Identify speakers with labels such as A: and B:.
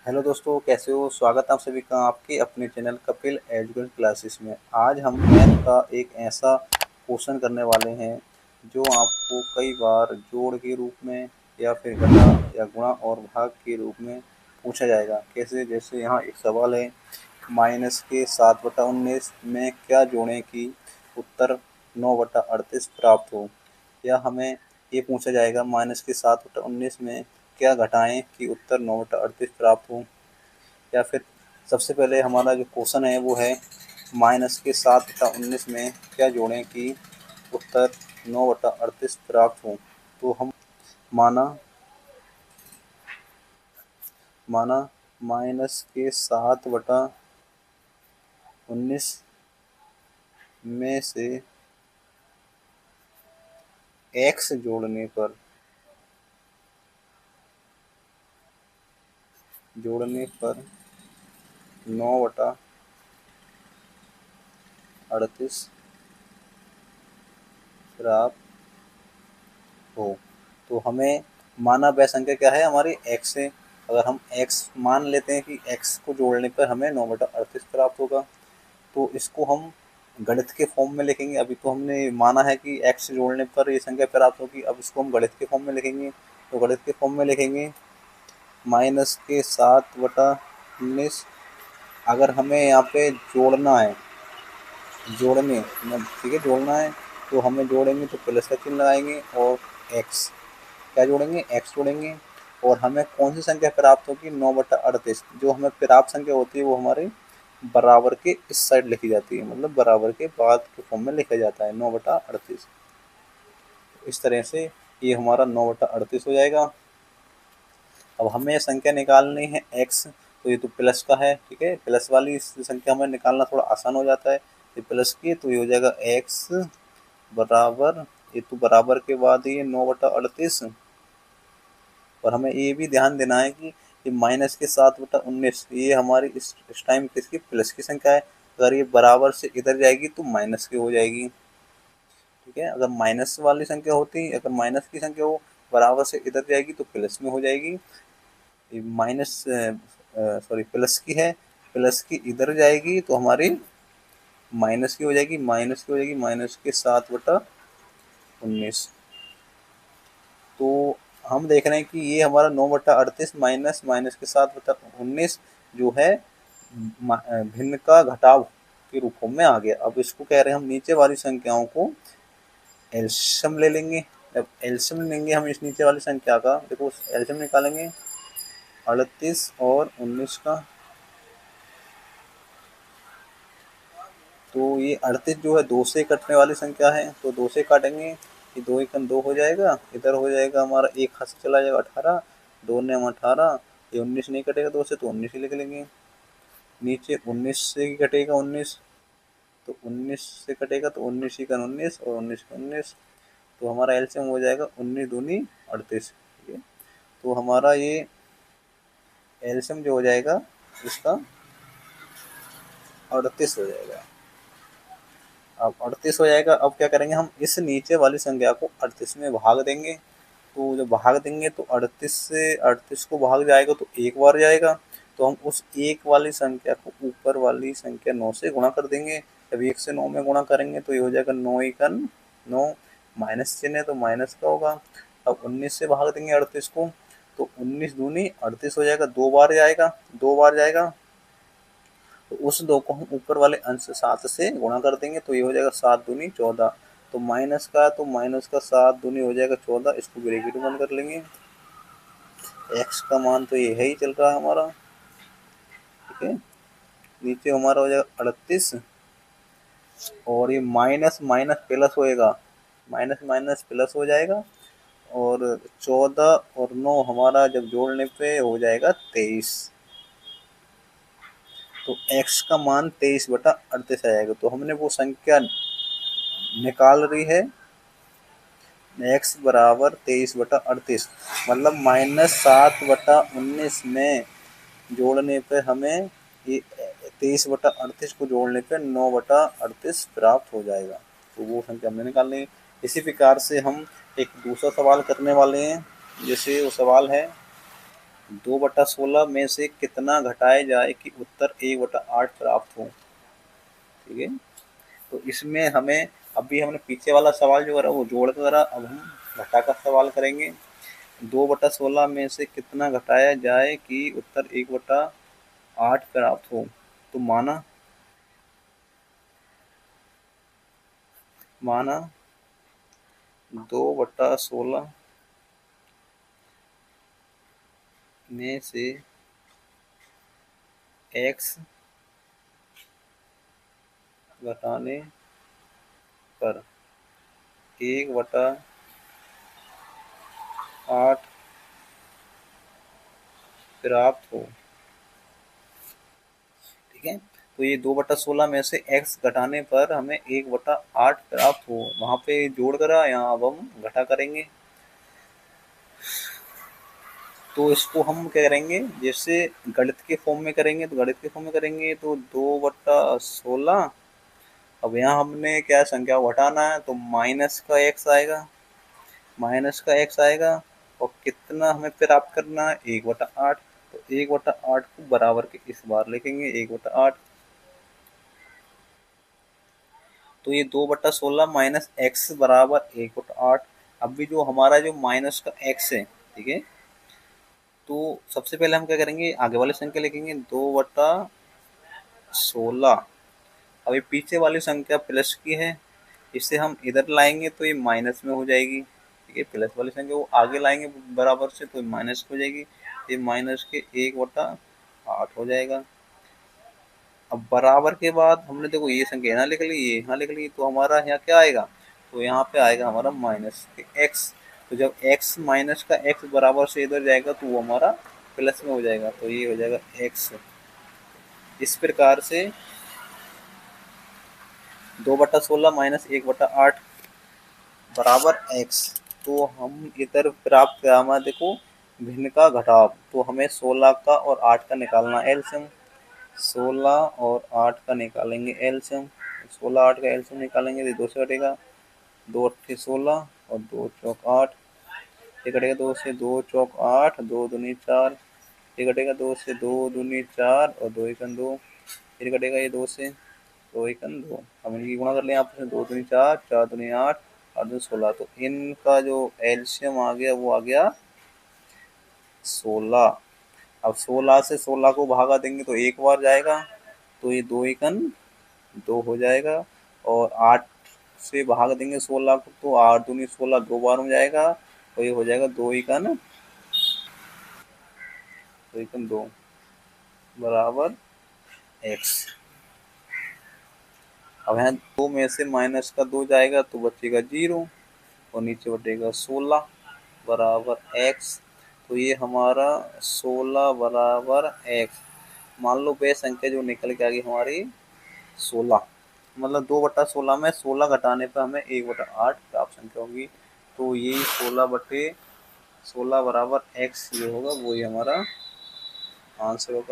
A: Hello दोस्तों, कैसे हो? स्वागत है आप सभी का आपके अपने चैनल कपिल एजुकेशन क्लासेस में। आज हम मैथ का एक ऐसा क्वेश्चन करने वाले हैं जो आपको कई बार जोड़ के रूप में या फिर घटा या गुणा और भाग के रूप में पूछा जाएगा। कैसे? जैसे यहाँ एक सवाल है, माइनस के 7/19 में क्या जोड़ें कि उत्तर 9/38 प्राप्त हो। या हमें ये पूछा जाएगा, माइनस के 7/19 में क्या घटाएं कि उत्तर 9/38 प्राप्त हो। या फिर सबसे पहले हमारा जो क्वेश्चन है वो है, माइनस के 7/19 में क्या जोड़ें कि उत्तर 9/38 प्राप्त हो। तो हम माना माना माइनस के 7/19 में से एक्स जोड़ने पर 9/38 प्राप्त हो। तो हमें माना वह संख्या क्या है, हमारी एक्स है। अगर हम एक्स मान लेते हैं कि एक्स को जोड़ने पर हमें 9/38 प्राप्त होगा, तो इसको हम गणित के फॉर्म में लिखेंगे। अभी तो हमने माना है कि एक्स जोड़ने पर ये संख्या प्राप्त होगी, अब इसको हम गणित के फॉर्म में लिखेंगे। तो गणित के फॉर्म में लिखेंगे, माइनस के 7/19। अगर हमें यहाँ पे जोड़ना है, ठीक है, जोड़ना है तो हमें जोड़ेंगे तो प्लस का चिन्ह लगाएंगे और एक्स क्या जोड़ेंगे, एक्स जोड़ेंगे। और हमें कौन सी संख्या प्राप्त होगी, 9/38। जो हमें प्राप्त संख्या होती है वो हमारे बराबर के इस साइड लिखी जाती है, मतलब बराबर के बाद के फॉर्म में लिखा जाता है 9/38। इस तरह से ये हमारा 9/38 हो जाएगा। अब हमें संख्या निकालनी है एक्स, तो ये तो प्लस का है, ठीक है, प्लस वाली संख्या हमें निकालना थोड़ा आसान हो जाता है। ये प्लस की तो ये हो जाएगा एक्स बराबर, ये तो बराबर के बाद ये 9/38। और हमें ये भी ध्यान देना है कि ये माइनस के 7/19 ये हमारी इस टाइम किसकी, प्लस की संख्या है। अगर ये बराबर से इधर जाएगी तो माइनस की हो जाएगी, ठीक है। अगर माइनस वाली संख्या होती, अगर माइनस की संख्या हो बराबर से इधर जाएगी तो प्लस में हो जाएगी। ये माइनस सॉरी प्लस की है, प्लस की इधर जाएगी तो हमारी माइनस की हो जाएगी, माइनस के 7/19। तो हम देख रहे हैं कि ये हमारा 9/38 माइनस माइनस के 7/19 जो है भिन्न का घटाव के रूपों में आ गया। अब इसको कह रहे हैं हम नीचे वाली संख्याओं को एलसीएम ले लेंगे। जब एलसीएम लेंगे हम इस नीचे वाली संख्या का, देखो एलसीएम निकालेंगे 38 और 19 का। तो ये 38 जो है 2 से कटने वाली संख्या है, तो 2 से काटेंगे, ये 2 एकम 2 हो जाएगा, इधर हो जाएगा हमारा एक हाथ से चला जाएगा 18, 2 ने हम 18, ये 19 नहीं कटेगा 2 से तो 19 ही लिख लेंगे। नीचे 19 से ही कटेगा 19, तो 19 से कटेगा तो 19 ही का 19 और 19 का 19, तो हमारा एलसीएम हो जाएगा 19 दूनी 38, ठीक है। तो हमारा ये एलसीएम जो हो जाएगा इसका 38 हो जाएगा। अब 38 हो जाएगा। अब क्या करेंगे, हम इस नीचे वाली संख्या को 38 में भाग देंगे। तो जब भाग देंगे तो 38 से 38 को भाग जाएगा तो एक बार जाएगा, तो हम उस एक वाली संख्या को ऊपर वाली संख्या 9 से गुणा कर देंगे। जब 1 से 9 में गुणा करेंगे तो ये हो जाएगा 9 एकन 9, माइनस चिन्ह है तो माइनस का होगा। अब 19 से भाग देंगे 38 को, तो 19 दूनी 38 हो जाएगा, दो बार जाएगा। तो उस 2 को हम ऊपर वाले अंश 7 से गुणा कर देंगे तो ये हो जाएगा 7 दूनी 14। तो माइनस का 7 दूनी हो जाएगा 14, इसको ब्रैकेट बंद कर लेंगे। एक्स का मान तो ये है ही चल रहा है हमारा, ठीक है। नीचे हमारा हो जाएगा 38 और ये माइनस माइनस प्लस होएगा, माइनस माइनस प्लस हो जाएगा। और 14 और 9 हमारा जब जोड़ने पे हो जाएगा 23। तो x का मान 23/38 आएगा। तो हमने वो संख्या निकाल रही है x बराबर 23/38, मतलब -7/19 में जोड़ने पे हमें ये 23/38 को जोड़ने पे 9/38 प्राप्त हो जाएगा। तो वो संख्या हमने निकालनी है। इसी प्रकार से हम एक दूसरा सवाल करने वाले हैं। जैसे वो सवाल है, 2/16 में से कितना घटाया जाए कि उत्तर 1/8 प्राप्त हो। ठीक है, तो इसमें हमें अभी हमने पीछे वाला सवाल जो करा वो जोड़ कर करा, अब हम घटा का सवाल करेंगे। 2/16 में से कितना घटाया जाए कि उत्तर 1/8 प्राप्त हो। तो माना माना 2/16 में से x घटाने पर 1/8 प्राप्त हो। ठीक है, तो ये 2/16 में से x घटाने पर हमें 1/8 प्राप्त हो, वहां पे जोड़ करा, यहाँ अब हम घटा करेंगे। तो इसको हम क्या करेंगे, जैसे गणित के फॉर्म में करेंगे, तो गणित के फॉर्म में करेंगे तो 2/16, अब यहाँ हमने क्या संख्या को घटाना है तो माइनस का x आएगा, माइनस का x आएगा, और कितना हमें प्राप्त करना है 1/8, तो 1/8 को बराबर के इस बार लिखेंगे 1/8। तो ये 2/16 माइनस एक्स बराबर 1/8। अब भी जो हमारा जो माइनस का x है, ठीक है, तो सबसे पहले हम क्या करेंगे, आगे वाली संख्या लिखेंगे 2/16। अब ये पीछे वाली संख्या प्लस की है, इसे हम इधर लाएंगे तो ये माइनस में हो जाएगी। ठीक है, प्लस वाली संख्या को आगे लाएंगे बराबर से तो माइनस हो जाएगी, ये माइनस के 1/8 हो जाएगा। अब बराबर के बाद हमने देखो ये संख्या यहाँ लिख ली, ये यहाँ लिख ली, तो हमारा यहाँ क्या आएगा, तो यहाँ पे आएगा हमारा माइनस के एक्स। तो जब x माइनस का x बराबर से इधर जाएगा तो वो हमारा प्लस में हो जाएगा, तो ये हो जाएगा x। इस प्रकार से 2/16 माइनस 1/8 बराबर x। तो हम इधर प्राप्त किया हमारा देखो भिन्न का घटाव, तो हमें 16 का और 8 का निकालना एलसीएम। 16 और 8 का निकालेंगे एलसीएम, 16 8 का एलसीएम निकालेंगे तो 2 से कटेगा, 2 8 16 और 2 चौक 8, ये कटेगा 2 से 2 चौक 8, 2 दूनी 4, ये कटेगा 2 से 2 दूनी 4 और 2 एकम 2, फिर कटेगा ये 2 से 2 एकम 2। हम इनकी गुणा कर लें आपस में, 2 दूनी 4, 4 दूनी 8, 8 दूनी 16, तो इनका जो एलसीएम आ गया वो आ गया 16। अब 16 से 16 को भागा देंगे तो एक बार जाएगा, तो ये 2 एकम 2 हो जाएगा, और 8 से भाग देंगे 16 को तो 8 दूनी 16 दो बार में जाएगा, तो ये हो जाएगा 2 एकम 2 बराबर x। अब यहाँ 2 में से माइनस का 2 जाएगा तो बचेगा 0, और नीचे बचेगा 16 बराबर x। तो ये हमारा 16 बराबर x। मान लो वे संख्या जो निकल के आ गई हमारी 16, मतलब 2/16 में 16 घटाने पर हमें 1/8 प्राप्त संख्या होगी। तो ये 16/16 बराबर x ये होगा, वो ही हमारा आंसर होगा।